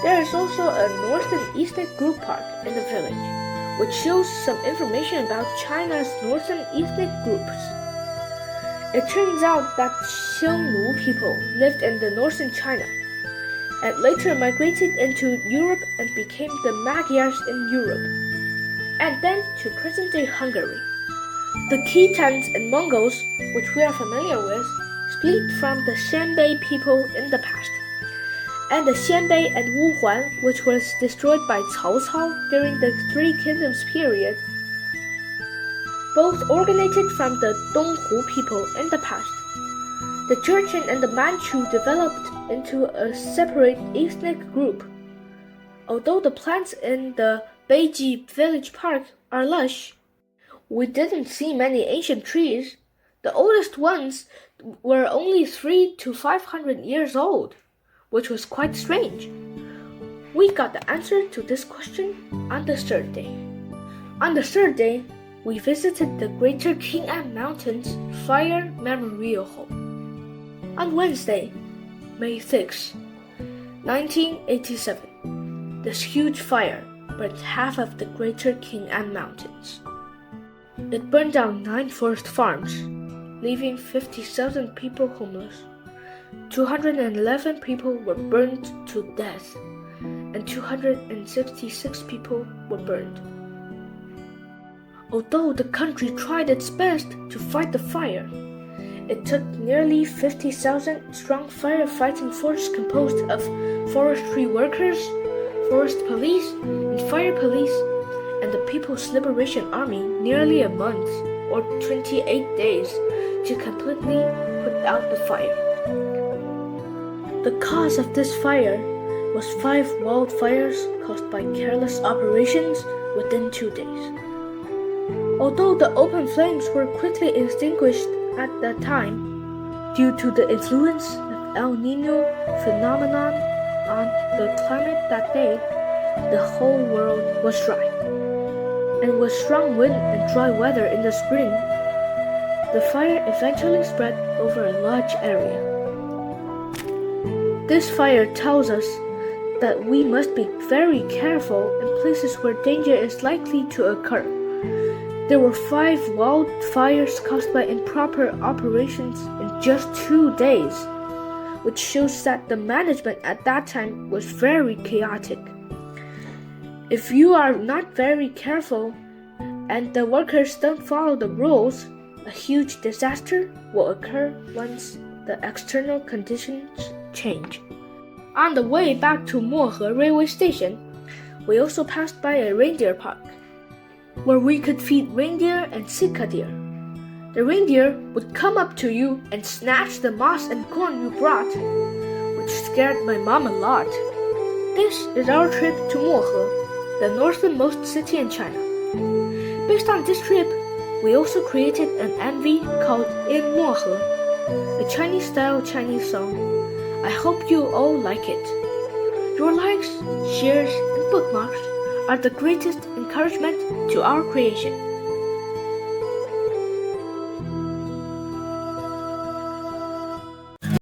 There is also a northern ethnic group park in the village, which shows some information about China's northern ethnic groups. It turns out that Xiongnu people lived in the northern China, and later migrated into Europe and became the Magyars in Europe, and then to present-day Hungary. The Khitans and Mongols, which we are familiar with, split from the Xianbei people in the past, and the Xianbei and Wuhuan, which was destroyed by Cao Cao during the Three Kingdoms period, both originated from the Donghu people in the past. The Jurchen and the Manchu developed into a separate ethnic group. Although the plants in the Beiji village park are lush, we didn't see many ancient trees. The oldest ones were only 300 to 500 years old, which was quite strange. We got the answer to this question on the third day. On the third day, we visited the Greater Qing'an Mountains Fire Memorial Home. On Wednesday, May 6, 1987, this huge fire burned half of the Greater Qing'an Mountains. It burned down 9 forest farms, leaving 50,000 people homeless. 211 people were burned to death, and 266 people were burned. Although the country tried its best to fight the fire, it took nearly 50,000 strong firefighting force composed of forestry workers, forest police, and fire police, and the People's Liberation Army nearly a month, or 28 days, to completely put out the fire. The cause of this fire was 5 wildfires caused by careless operations within 2 days. Although the open flames were quickly extinguished at that time, due to the influence of El Niño phenomenon on the climate that day, the whole world was dry. And with strong wind and dry weather in the spring, the fire eventually spread over a large area. This fire tells us that we must be very careful in places where danger is likely to occur. There were 5 wildfires caused by improper operations in just 2 days, which shows that the management at that time was very chaotic. If you are not very careful and the workers don't follow the rules, a huge disaster will occur once the external conditions change. On the way back to Mohe railway station, we also passed by a reindeer park, where we could feed reindeer and sika deer. The reindeer would come up to you and snatch the moss and corn you brought, which scared my mom a lot. This is our trip to Mohe, the northernmost city in China. Based on this trip, we also created an MV called In Mohe, a Chinese-style Chinese song. I hope you all like it. Your likes, shares, and bookmarks are the greatest encouragement to our creation.